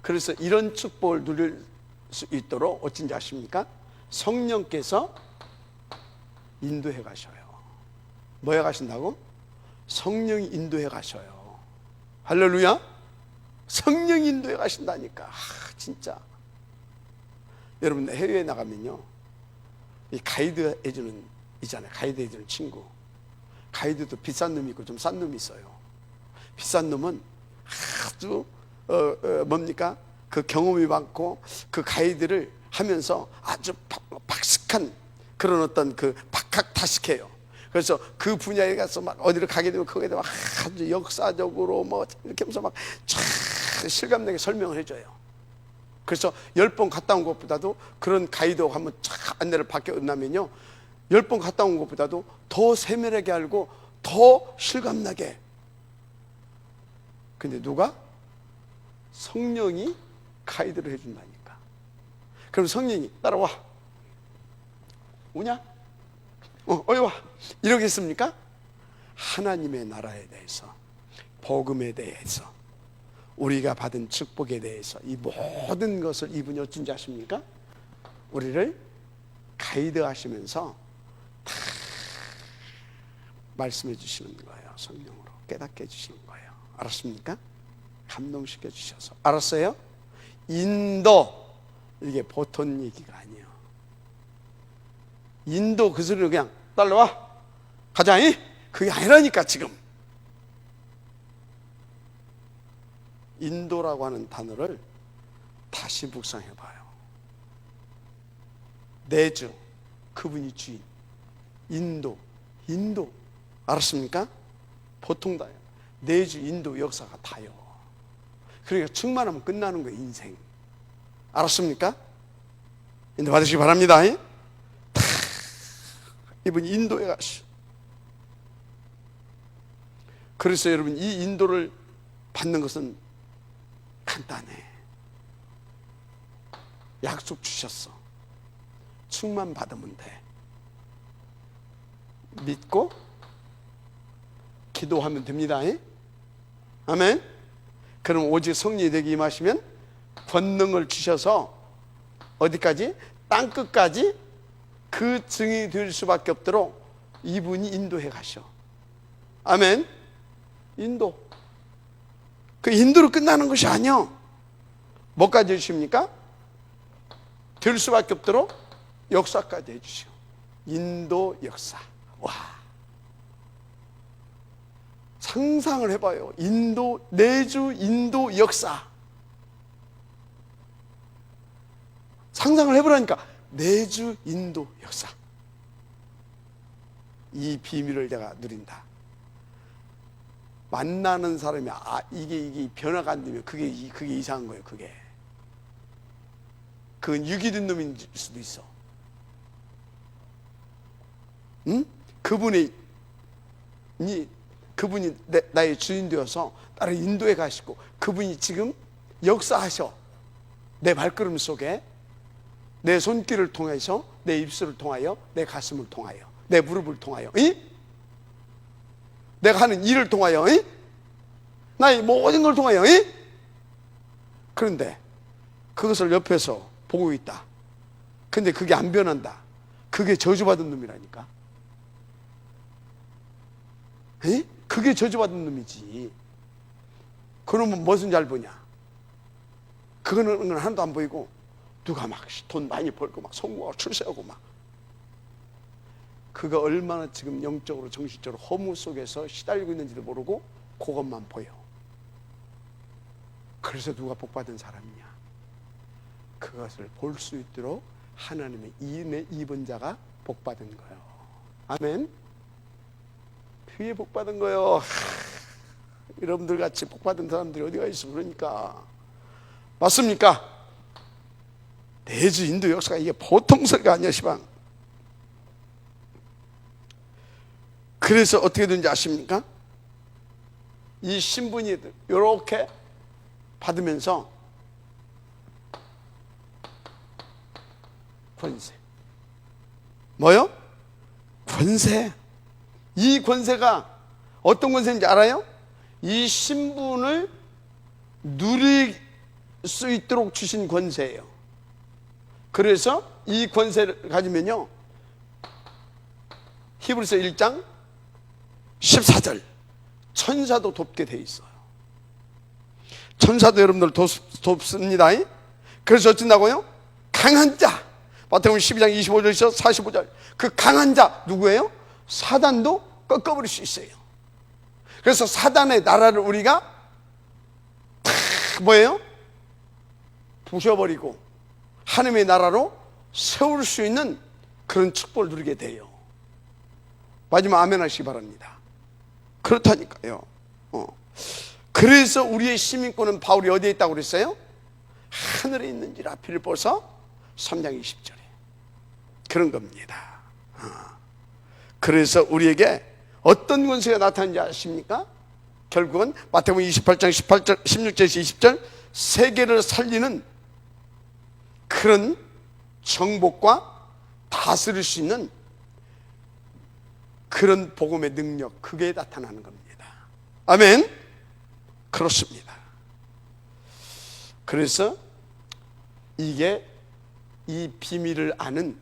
그래서 이런 축복을 누릴 수 있도록 어쩐지 아십니까? 성령께서 인도해 가셔요. 뭐해 가신다고? 성령이 인도해 가셔요. 할렐루야. 성령이 인도해 가신다니까. 진짜 여러분, 해외에 나가면요, 이 가이드 해주는 있잖아요. 가이드 해주는 친구. 가이드도 비싼 놈이 있고 좀 싼 놈이 있어요. 비싼 놈은 아주 뭡니까? 그 경험이 많고 그 가이드를 하면서 아주 박식한 그런 어떤 그 박학다식해요. 그래서 그 분야에 가서 막 어디를 가게 되면 거기에 막 아주 역사적으로 뭐 이렇게 하면서 막 촤 실감나게 설명을 해줘요. 그래서 10번 갔다 온 것보다도, 그런 가이드하고 한번 촤 안내를 받게 끝나면요, 10번 갔다 온 것보다도 더 세밀하게 알고 더 실감나게. 근데 누가? 성령이 가이드를 해준다니까. 그럼 성령이 따라와. 오냐? 어이 와. 이러겠습니까? 하나님의 나라에 대해서, 복음에 대해서, 우리가 받은 축복에 대해서 이 모든 것을 이분이 어쩐지 아십니까? 우리를 가이드 하시면서 다 말씀해 주시는 거예요. 성령으로 깨닫게 해주시는 거예요. 알았습니까? 감동시켜 주셔서. 알았어요? 인도, 이게 보통 얘기가 아니에요. 인도 그 소리를 그냥 따라와 가자이, 그게 아니라니까. 지금 인도라고 하는 단어를 다시 묵상해 봐요. 내주, 그분이 주인. 인도 알았습니까? 보통 다요. 내주, 인도, 역사가 다요. 그러니까 충만하면 끝나는 거예요, 인생. 알았습니까? 인도 받으시기 바랍니다. 이분이 인도에 가시오. 그래서 여러분, 이 인도를 받는 것은 간단해. 약속 주셨어. 충만 받으면 돼. 믿고 기도하면 됩니다. 아멘. 그럼 오직 성령이 되게 임하시면 권능을 주셔서 어디까지? 땅끝까지 그 증이 될 수밖에 없도록 이분이 인도해 가셔. 아멘. 인도. 그 인도로 끝나는 것이 아니요. 뭐까지 해주십니까? 될 수밖에 없도록 역사까지 해주시오. 인도 역사. 와, 상상을 해봐요. 인도, 내주 인도 역사. 상상을 해보라니까. 내주 인도 역사. 이 비밀을 내가 누린다. 만나는 사람이 이게 변화가 안 되면 그게 이상한 거예요. 그건 유기된 놈일 수도 있어. 응? 그분이 나의 주인 되어서 나를 인도해 가시고, 그분이 지금 역사하셔. 내 발걸음 속에, 내 손길을 통해서, 내 입술을 통하여, 내 가슴을 통하여, 내 무릎을 통하여, 내가 하는 일을 통하여, 나의 모든 걸 통하여. 그런데 그것을 옆에서 보고 있다. 근데 그게 안 변한다. 그게 저주받은 놈이라니까. 그게 저주받은 놈이지. 그놈은 무슨 잘 보냐? 그거는 하나도 안 보이고, 누가 막 돈 많이 벌고 막 성공하고 출세하고 막, 그가 얼마나 지금 영적으로 정신적으로 허무 속에서 시달리고 있는지도 모르고 그것만 보여. 그래서 누가 복받은 사람이냐? 그것을 볼 수 있도록 하나님의 인에 입은 자가 복받은 거예요. 아멘. 그게 복받은 거예요. 여러분들 같이 복받은 사람들이 어디가 있어. 그러니까 맞습니까? 내주 인도 역사가 이게 보통 소리가 아니야, 시방. 그래서 어떻게 되는지 아십니까? 이 신분이 이렇게 받으면서 권세. 뭐요? 권세. 이 권세가 어떤 권세인지 알아요? 이 신분을 누릴 수 있도록 주신 권세예요. 그래서 이 권세를 가지면요, 히브리서 1장 14절, 천사도 돕게 돼 있어요. 천사도 여러분들 돕습니다. 그래서 어쩐다고요? 강한 자, 마태복음 12장 25절에서 45절, 그 강한 자 누구예요? 사단도 꺾어버릴 수 있어요. 그래서 사단의 나라를 우리가 다 뭐예요? 부셔버리고 하나님의 나라로 세울 수 있는 그런 축복을 누리게 돼요. 마지막 아멘 하시기 바랍니다. 그렇다니까요. 그래서 우리의 시민권은 바울이 어디에 있다고 그랬어요? 하늘에 있는지라, 빌립보서 3장 20절에 그런 겁니다. 그래서 우리에게 어떤 권세가 나타나는지 아십니까? 결국은 마태복음 28장 18절, 16절에서 20절, 세계를 살리는 그런 정복과 다스릴 수 있는 그런 복음의 능력, 그게 나타나는 겁니다. 아멘. 그렇습니다. 그래서 이게 이 비밀을 아는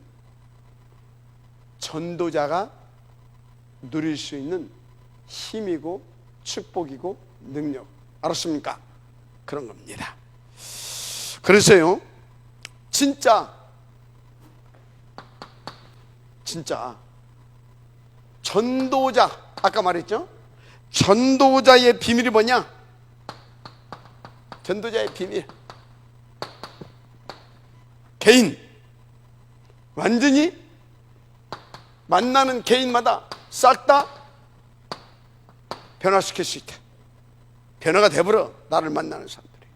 전도자가 누릴 수 있는 힘이고 축복이고 능력, 알았습니까? 그런 겁니다. 그래서요, 진짜 전도자, 아까 말했죠? 전도자의 비밀이 뭐냐? 전도자의 비밀, 개인, 완전히 만나는 개인마다 싹 다 변화시킬 수 있다. 변화가 돼버려. 나를 만나는 사람들이,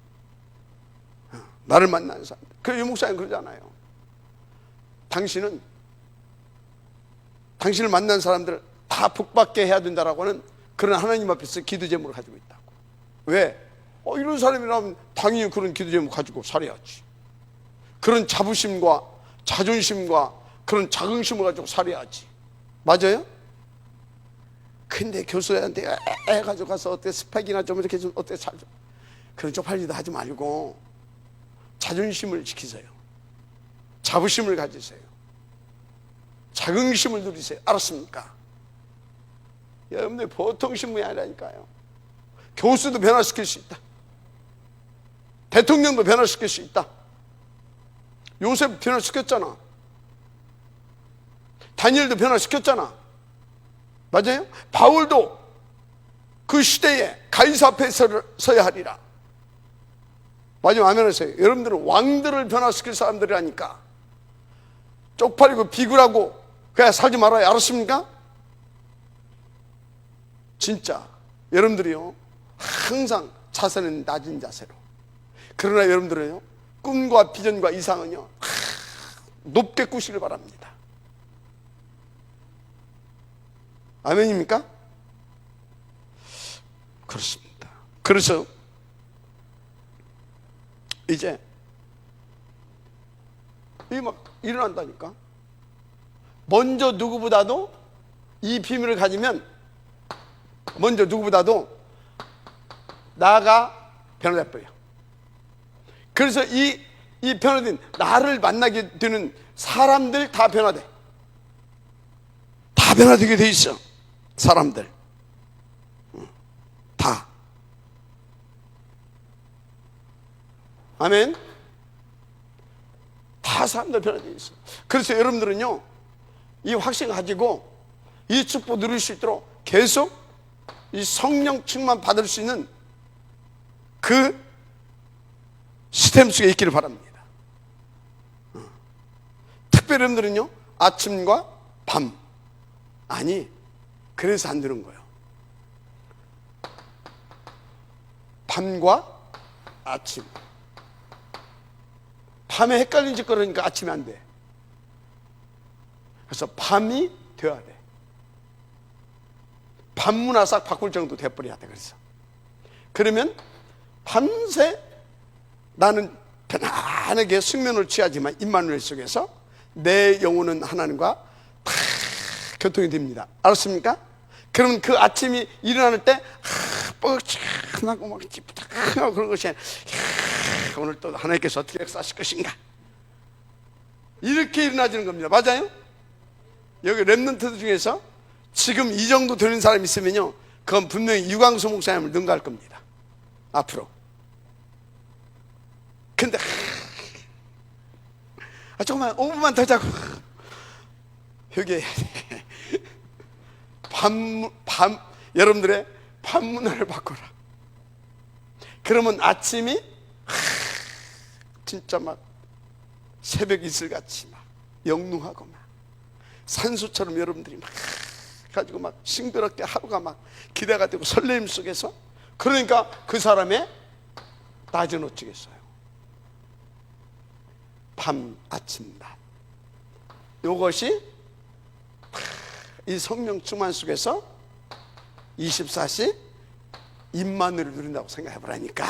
나를 만나는 사람들. 그 유목사님 그러잖아요. 당신을 만난 사람들을 다 복받게 해야 된다라고 하는 그런 하나님 앞에서 기도 제목을 가지고 있다고. 왜? 이런 사람이라면 당연히 그런 기도 제목 가지고 살아야지. 그런 자부심과 자존심과 그런 자긍심을 가지고 살아야지. 맞아요? 근데 교수한테 가지고 가서 어때 스펙이나 좀 이렇게 좀 어때 살죠. 그런 쪽팔리도 하지 말고 자존심을 지키세요. 자부심을 가지세요. 자긍심을 누리세요. 알았습니까? 여러분들 보통 신분이 아니라니까요. 교수도 변화시킬 수 있다. 대통령도 변화시킬 수 있다. 요셉 변화시켰잖아. 다니엘도 변화시켰잖아. 맞아요? 바울도 그 시대에 가이사 앞에 서야 하리라. 마지막 아멘 하세요. 여러분들은 왕들을 변화시킬 사람들이라니까. 쪽팔리고 비굴하고 그냥 살지 말아요. 알았습니까? 진짜 여러분들이요, 항상 자세는 낮은 자세로. 그러나 여러분들은요, 꿈과 비전과 이상은요 높게 꾸시길 바랍니다. 아멘입니까? 그렇습니다. 그래서 이제 이게 막 일어난다니까. 먼저 누구보다도 이 비밀을 가지면 먼저 누구보다도 나가 변화돼 버려. 그래서 이 변화된 나를 만나게 되는 사람들 다 변화돼. 다 변화되게 돼 있어. 사람들 다. 아멘. 다 사람들 변화되어 있어. 그래서 여러분들은요, 이 확신을 가지고 이 축복 누릴 수 있도록 계속 이 성령 충만 받을 수 있는 그 시스템 속에 있기를 바랍니다. 특별히 여러분들은요, 아침과 밤. 아니, 그래서 안 되는 거예요. 밤과 아침. 밤에 헷갈린 짓 그러니까 아침에 안 돼. 그래서 밤이 되어야 돼. 밤문화 싹 바꿀 정도 돼버려야 돼. 그래서 그러면 밤새 나는 편안하게 숙면을 취하지만 임마누엘 속에서 내 영혼은 하나님과 다 교통이 됩니다. 알았습니까? 그러면 그 아침이 일어날 때 뻐근하고 막 찌뿌닥하고 그런 것이 아니라 오늘 또 하나님께서 어떻게 역사하실 것인가, 이렇게 일어나지는 겁니다. 맞아요? 여기 랩런트들 중에서 지금 이 정도 되는 사람이 있으면요, 그건 분명히 유광수 목사님을 능가할 겁니다. 앞으로. 근데 조금만 5분만 더 자고 여기 여러분들의 밤 문화를 바꿔라. 그러면 아침이 진짜 막 새벽 이슬같이 막 영롱하고 막 산수처럼 여러분들이 막 가지고 막 싱그럽게 하루가 막 기대가 되고 설레임 속에서, 그러니까 그 사람의 낮은 어찌겠어요. 밤, 아침, 낮. 요것이 이 성령 충만 속에서 24시 임마누엘을 누린다고 생각해보라니까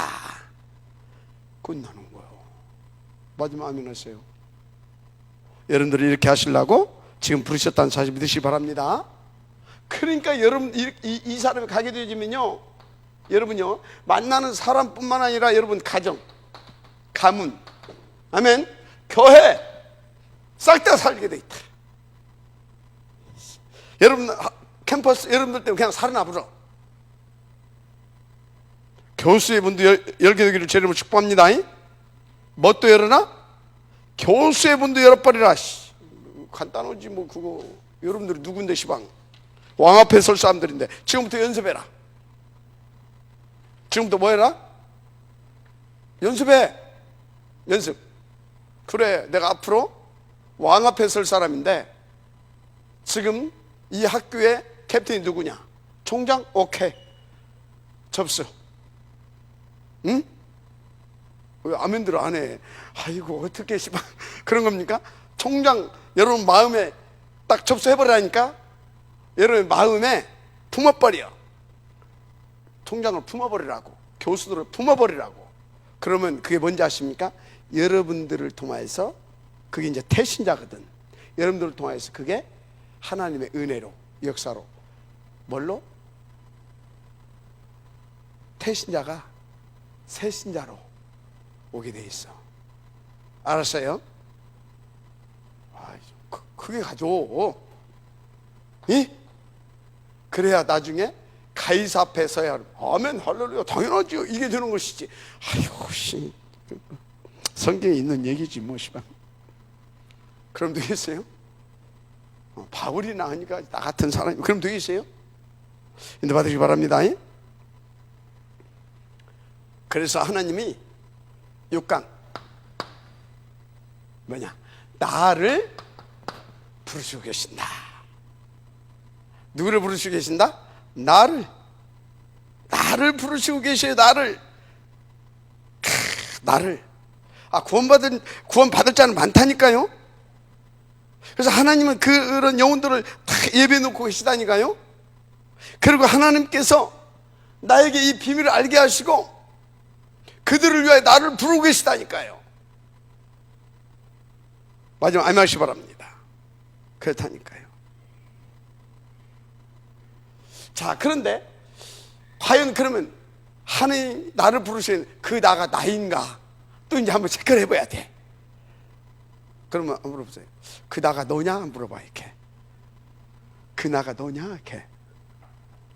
끝나는 거예요. 마지막 아멘 하세요. 여러분들이 이렇게 하시려고 지금 부르셨다는 사실 믿으시기 바랍니다. 그러니까 여러분 이 사람이 가게 되어지면요, 여러분요, 만나는 사람뿐만 아니라 여러분 가정, 가문, 아멘, 교회 싹 다 살게 돼 있다. 여러분 캠퍼스 여러분들 때문에 그냥 살아나 불어. 교수의 문도 열게 되기를 제 이름으로 축복합니다. 뭣도 열어나? 교수의 문도 열어버리라. 간단하지 뭐. 그거 여러분들이 누군데 시방 왕 앞에 설 사람들인데 지금부터 연습해라. 지금부터 뭐 해라? 연습해. 연습. 그래, 내가 앞으로 왕 앞에 설 사람인데 지금 이 학교의 캡틴이 누구냐? 총장? 오케이, 접수. 응? 왜 아멘들 안 해? 아이고 어떻게 시방 그런 겁니까? 총장 여러분 마음에 딱 접수해버리라니까. 여러분 마음에 품어버려. 총장을 품어버리라고, 교수들을 품어버리라고. 그러면 그게 뭔지 아십니까? 여러분들을 통해서, 그게 이제 태신자거든. 여러분들을 통해서 그게 하나님의 은혜로, 역사로, 뭘로? 태신자가 새신자로 오게 돼 있어. 알았어요? 크게 가져. 이? 그래야 나중에 가이사 앞에 서야 아멘 할렐루야 당연하죠. 이게 되는 것이지. 아이고 씨, 성경에 있는 얘기지 뭐 시방. 그럼 되겠어요? 바울이나 하니까 나 같은 사람이 그럼 되겠어요? 인도 받으시기 바랍니다. 그래서 하나님이 6강 뭐냐? 나를 부르시고 계신다. 누구를 부르시고 계신다? 나를 부르시고 계셔요. 나를. 구원 받을 자는 많다니까요. 그래서 하나님은 그런 영혼들을 다 예배해 놓고 계시다니까요. 그리고 하나님께서 나에게 이 비밀을 알게 하시고 그들을 위하여 나를 부르고 계시다니까요. 마지막 아멘하시기 바랍니다. 그렇다니까요. 자, 그런데 과연 그러면 하나님 나를 부르시는 그 나가 나인가? 또 이제 한번 체크를 해봐야 돼. 그러면 한번 물어보세요. 그 나가 너냐? 물어봐 이렇게. 그 나가 너냐? 이렇게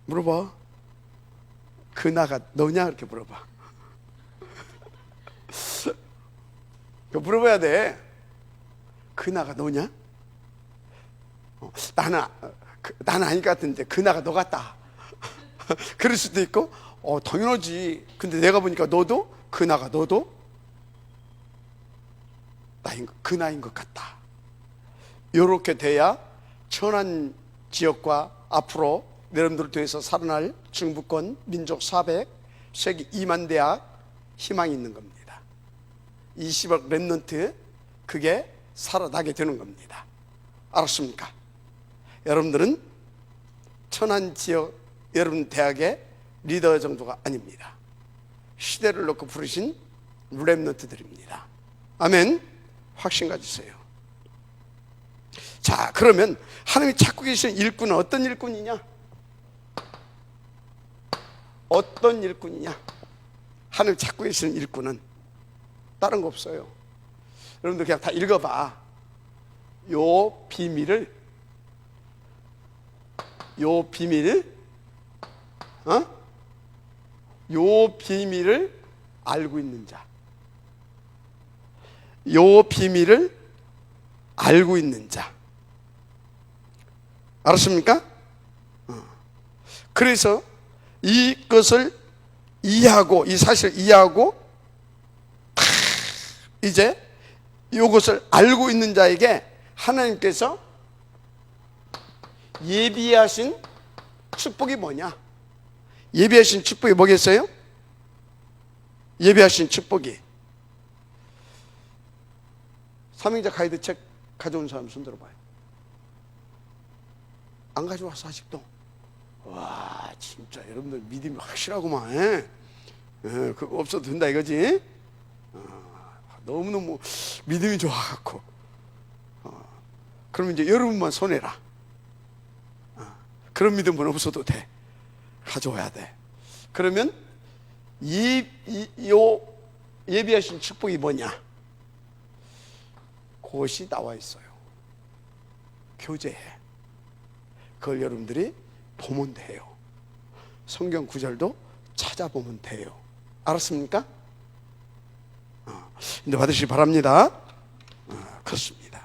물어봐. 그 나가 너냐? 이렇게 물어봐. 물어봐야 돼. 그 나가 너냐? 나는 아닐 것 같은데 그 나가 너 같다. 그럴 수도 있고 당연하지. 근데 내가 보니까 너도 그 나가 너도 그 나인 것 같다. 이렇게 돼야 천안 지역과 앞으로 여러분들을 통해서 살아날 중부권 민족 400 세계 2만 대학 희망이 있는 겁니다. 20억 랩넌트 그게 살아나게 되는 겁니다. 알았습니까? 여러분들은 천안 지역 여러분 대학의 리더 정도가 아닙니다. 시대를 놓고 부르신 랩넌트들입니다. 아멘. 확신 가지세요. 자, 그러면 하나님이 찾고 계시는 일꾼은 어떤 일꾼이냐? 어떤 일꾼이냐? 하나님이 찾고 계시는 일꾼은 다른 거 없어요. 여러분들 그냥 다 읽어봐. 요 비밀을 요 비밀을 알고 있는 자. 요 비밀을 알고 있는 자. 알았습니까? 그래서 이것을 이해하고 이 사실을 이해하고 이제 이것을 알고 있는 자에게 하나님께서 예비하신 축복이 뭐냐? 예비하신 축복이 뭐겠어요? 예비하신 축복이 삼형제 가이드 책 가져온 사람 손 들어봐요. 안 가져왔어 아직도? 와 진짜 여러분들 믿음이 확실하구만. 그거 없어도 된다 이거지? 너무너무 믿음이 좋아갖고 그러면 이제 여러분만 손해라. 그런 믿음은 없어도 돼. 가져와야 돼. 그러면 예비하신 축복이 뭐냐? 그것이 나와 있어요. 교재에. 그걸 여러분들이 보면 돼요. 성경 구절도 찾아보면 돼요. 알았습니까? 인도 받으시기 바랍니다. 그렇습니다.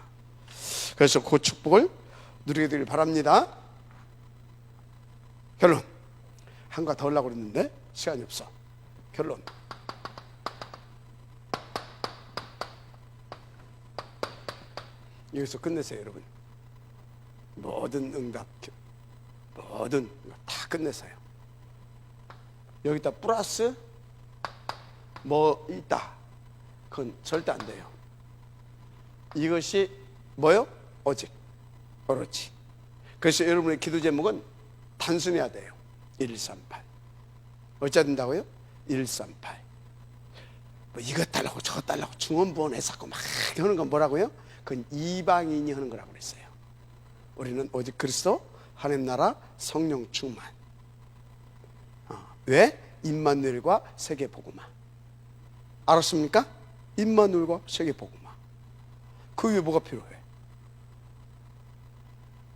그래서 그 축복을 누리게 되길 바랍니다. 결론. 한가 더 하려고 그랬는데 시간이 없어. 결론. 여기서 끝내세요, 여러분. 모든 응답, 모든 다 끝내세요. 여기다 플러스 뭐 있다. 그건 절대 안 돼요. 이것이 뭐요? 오직, 오로지. 그래서 여러분의 기도 제목은 단순해야 돼요. 138. 어찌해야 된다고요? 138. 뭐 이것 달라고 저것 달라고 중언부언해서 막 하는 건 뭐라고요? 그건 이방인이 하는 거라고 그랬어요. 우리는 오직 그리스도, 하나님 나라, 성령 충만. 왜? 임마누엘과 세계 복음화. 알았습니까? 임마누엘과 세계복음화. 그 위에 뭐가 필요해?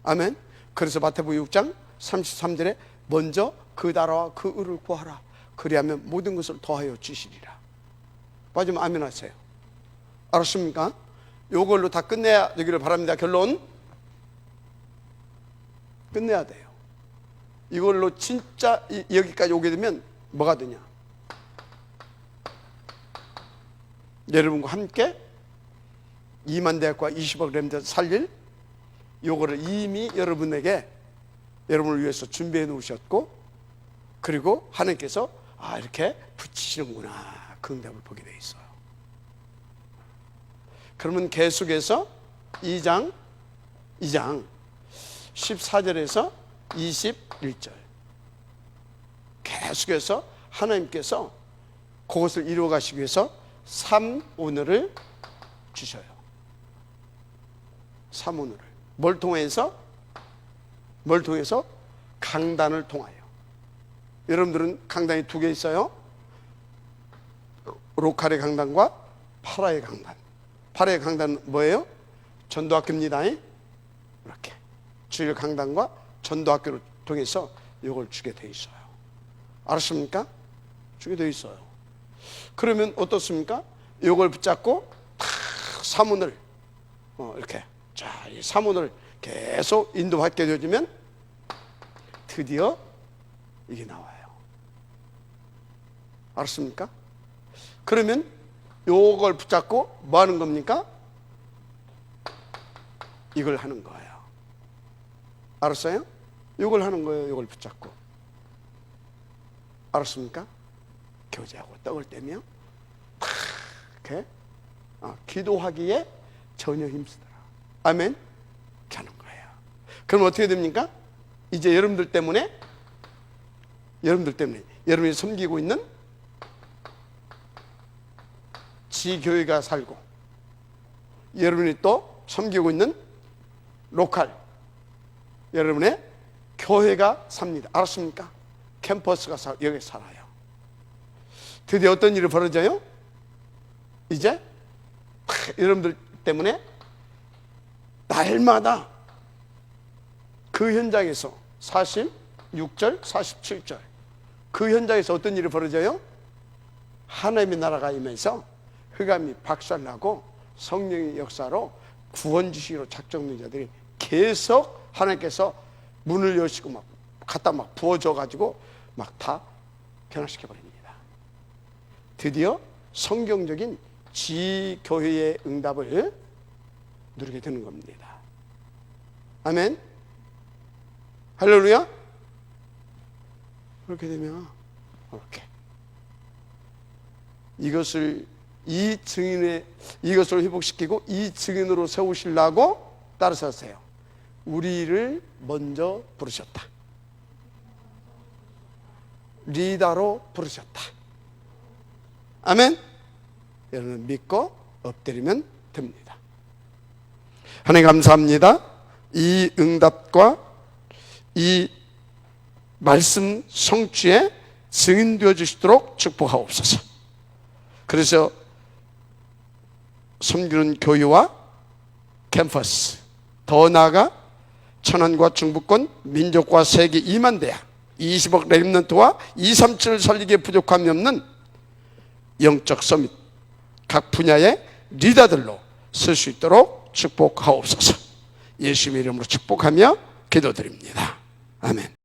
아멘. 그래서 마태복음 6장 33절에 먼저 그 나라와 그 의를 구하라. 그리하면 모든 것을 더하여 주시리라. 빠지면 아멘 하세요. 알았습니까? 요걸로 다 끝내야 되기를 바랍니다. 결론, 끝내야 돼요. 이걸로 진짜 여기까지 오게 되면 뭐가 되냐? 여러분과 함께 2만 대학과 20억 렘드 살릴 요거를 이미 여러분에게, 여러분을 위해서 준비해 놓으셨고, 그리고 하나님께서 이렇게 붙이시는구나, 그 응답을 보게 돼 있어요. 그러면 계속해서 2장 14절에서 21절 계속해서 하나님께서 그것을 이루어 가시기 위해서 3오늘을 주셔요. 3오늘을 뭘 통해서? 강단을 통하여. 여러분들은 강단이 2개 있어요. 로컬의 강단과 파라의 강단. 파라의 강단은 뭐예요? 전도학교입니다. 이렇게 주일 강단과 전도학교를 통해서 이걸 주게 돼 있어요. 알았습니까? 주게 돼 있어요. 그러면 어떻습니까? 이걸 붙잡고 탁 사문을 이렇게 자, 이 사문을 계속 인도받게 되어지면 드디어 이게 나와요. 알았습니까? 그러면 요걸 붙잡고 뭐 하는 겁니까? 이걸 하는 거예요. 알았어요? 이걸 하는 거예요. 이걸 붙잡고. 알았습니까? 교제하고 떡을 떼며 이렇게 기도하기에 전혀 힘쓰더라. 아멘? 이렇게 하는 거예요. 그럼 어떻게 됩니까? 이제 여러분들 때문에 여러분이 섬기고 있는 지교회가 살고, 여러분이 또 섬기고 있는 로컬, 여러분의 교회가 삽니다. 알았습니까? 캠퍼스가 여기 살아요. 드디어 어떤 일이 벌어져요? 이제 여러분들 때문에 날마다 그 현장에서 46절, 47절 그 현장에서 어떤 일이 벌어져요? 하나님의 나라가 임해서 흑암이 박살나고 성령의 역사로 구원 주시기로 작정된 자들이 계속 하나님께서 문을 여시고 막 갖다 막 부어줘 가지고 막 다 변화시켜 버립니다. 드디어 성경적인 지교회의 응답을 누리게 되는 겁니다. 아멘. 할렐루야. 그렇게 되면 이렇게 이것을 회복시키고 이 증인으로 세우시려고 따르셨어요. 우리를 먼저 부르셨다. 리더로 부르셨다. 아멘. 여러분 믿고 엎드리면 됩니다. 하나님 감사합니다. 이 응답과 이 말씀 성취에 증인되어 주시도록 축복하옵소서. 그래서 섬기는 교회와 캠퍼스, 더 나아가 천안과 중부권, 민족과 세계 2만 대학, 20억 렘넌트와 237을 살리기에 부족함이 없는 영적 서밋, 각 분야의 리더들로 쓸 수 있도록 축복하옵소서. 예수님의 이름으로 축복하며 기도드립니다. 아멘.